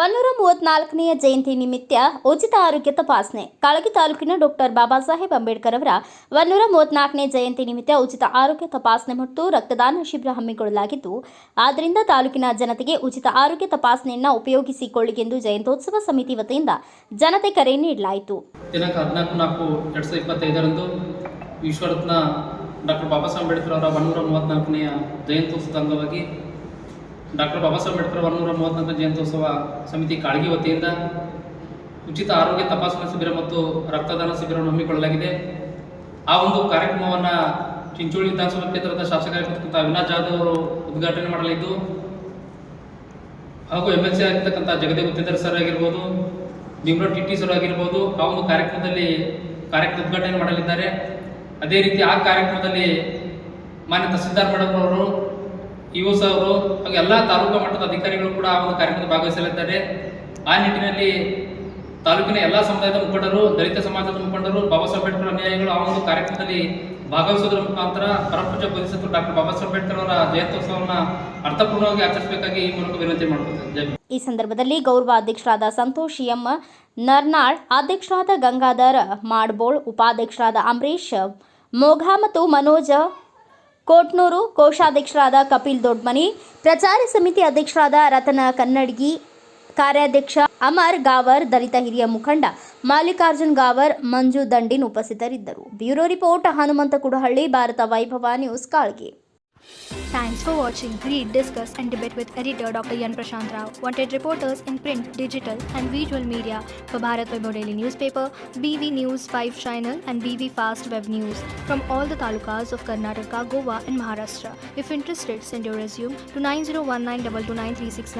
134ನೇ ಜಯಂತಿ ನಿಮಿತ್ತ ಉಚಿತ ಆರೋಗ್ಯ ತಪಾಸಣೆ. ಕಾಳಗಿ ತಾಲೂಕಿನ ಡಾಕ್ಟರ್ ಬಾಬಾ ಸಾಹೇಬ್ ಅಂಬೇಡ್ಕರ್ ಅವರ 134ನೇ ಜಯಂತಿ ನಿಮಿತ್ತ ಉಚಿತ ಆರೋಗ್ಯ ತಪಾಸಣೆ ಮತ್ತು ರಕ್ತದಾನ ಶಿಬಿರ ಹಮ್ಮಿಕೊಳ್ಳಲಾಗಿದ್ದು, ಆದ್ದರಿಂದ ತಾಲೂಕಿನ ಜನತೆಗೆ ಉಚಿತ ಆರೋಗ್ಯ ತಪಾಸಣೆಯನ್ನು ಉಪಯೋಗಿಸಿಕೊಳ್ಳಿ ಎಂದು ಜಯಂತ್ಯೋತ್ಸವ ಸಮಿತಿ ವತಿಯಿಂದ ಜನತೆ ಕರೆ ನೀಡಲಾಯಿತು. ದಿನಾಂಕ 14/4/2025ರಂದು ವಿಶ್ವರತ್ನ ಡಾಕ್ಟರ್ ಬಾಬಾ ಸಾಹೇಬ್ ಅಂಬೇಡ್ಕರ್ ಅವರ 134ನೇ ಜಯಂತ್ಯೋತ್ಸವದ ಅಂಗವಾಗಿ ಡಾಕ್ಟರ್ ಬಾಬಾ ಸಾಹೇಬ್ ಅಂಬೇಡ್ಕರ್ 134ನೇ ಜಯಂತ್ಯೋತ್ಸವ ಸಮಿತಿ ಕಾಳಗಿ ವತಿಯಿಂದ ಉಚಿತ ಆರೋಗ್ಯ ತಪಾಸಣಾ ಶಿಬಿರ ಮತ್ತು ರಕ್ತದಾನ ಶಿಬಿರವನ್ನು ಹಮ್ಮಿಕೊಳ್ಳಲಾಗಿದೆ. ಆ ಒಂದು ಕಾರ್ಯಕ್ರಮವನ್ನು ಚಿಂಚೋಳಿ ವಿಧಾನಸಭಾ ಕ್ಷೇತ್ರದ ಶಾಸಕರಾಗಿರ್ತಕ್ಕಂಥ ಅವಿನಾಶ್ ಜಾಧವ್ ಅವರು ಉದ್ಘಾಟನೆ ಮಾಡಲಿದ್ದು, ಹಾಗೂ MLC ಆಗಿರ್ತಕ್ಕಂಥ ಜಗದೇವ್ ಗುತ್ತೇದಾರ್ ಸರ್ ಆಗಿರ್ಬೋದು, ಭೀಮರಾವ್ ಟಿಟಿ ಸರ್ ಆಗಿರ್ಬೋದು, ಆ ಒಂದು ಕಾರ್ಯಕ್ರಮದಲ್ಲಿ ಉದ್ಘಾಟನೆ ಮಾಡಲಿದ್ದಾರೆ. ಅದೇ ರೀತಿ ಆ ಕಾರ್ಯಕ್ರಮದಲ್ಲಿ ಮಾನ್ಯ ತಹಸೀಲ್ದಾರ್ ಮೇಡಮ್ ಅವರು, EOS ಅವರು ಹಾಗೂ ಎಲ್ಲ ತಾಲೂಕು ಮಟ್ಟದ ಅಧಿಕಾರಿಗಳು ಕೂಡ ಆ ಒಂದು ಕಾರ್ಯಕ್ರಮದಲ್ಲಿ ಭಾಗವಹಿಸಲಿದ್ದಾರೆ. ಆ ನಿಟ್ಟಿನಲ್ಲಿ ತಾಲೂಕಿನ ಎಲ್ಲ ಸಮುದಾಯದ ಮುಖಂಡರು, ದಲಿತ ಸಮಾಜದ ಮುಖಂಡರು, ಬಾಬಾ ಸಾಹೇಬ್ ಅಂಬೇಡ್ಕರ್ ಅನುಯಾಯಿಗಳು ಆ ಒಂದು ಕಾರ್ಯಕ್ರಮದಲ್ಲಿ ಭಾಗವಹಿಸುವುದರ ಮುಖಾಂತರ ಪರಮಪೂಜ್ಯ ಬೋಧಿಸತ್ವ ಡಾಕ್ಟರ್ ಬಾಬಾ ಸಾಹೇಬ್ ಅಂಬೇಡ್ಕರ್ ಅವರ ಜಯಂತ್ಯೋತ್ಸವವನ್ನು ಅರ್ಥಪೂರ್ಣವಾಗಿ ಆಚರಿಸಬೇಕಾಗಿ ಈ ಮೂಲಕ ವಿನಂತಿ ಮಾಡುತ್ತೇವೆ. ಈ ಸಂದರ್ಭದಲ್ಲಿ ಗೌರವ ಅಧ್ಯಕ್ಷರಾದ ಸಂತೋಷ್ ಎಂ ನರ್ನಾಳ್, ಅಧ್ಯಕ್ಷರಾದ ಗಂಗಾಧರ್ ಮಾಡ್ಬೋಳ್, ಉಪಾಧ್ಯಕ್ಷರಾದ ಅಂಬರೀಶ್ ಮೋಘಾ ಮತ್ತು ಮನೋಜ್ ಕೋಟ್ನೂರು, ಕೋಶಾಧ್ಯಕ್ಷರಾದ ಕಪಿಲ್ ದೊಡ್ಮನಿ, ಪ್ರಚಾರ ಸಮಿತಿ ಅಧ್ಯಕ್ಷರಾದ ರತನ ಕನ್ನಡಗಿ, ಕಾರ್ಯಾಧ್ಯಕ್ಷ ಅಮರ್ ಗಾವರ್, ದಲಿತ ಹಿರಿಯ ಮುಖಂಡ ಮಲ್ಲಿಕಾರ್ಜುನ್ ಗಾವರ್, ಮಂಜು ದಂಡಿನ್ ಉಪಸ್ಥಿತರಿದ್ದರು. ಬ್ಯೂರೋ ರಿಪೋರ್ಟ್ ಹನುಮಂತ ಕುಡಹಳ್ಳಿ, ಭಾರತ ವೈಭವ news, Kalagi. Thanks for watching. Read, discuss and debate with editor Dr. Yan Prashant Rao. Wanted reporters in print, digital and visual media for Bharat Vaibhav Daily Newspaper, BV News 5 Channel and BV Fast Web News from all the talukas of Karnataka, Goa and Maharashtra. If interested, send your resume to 9019229369.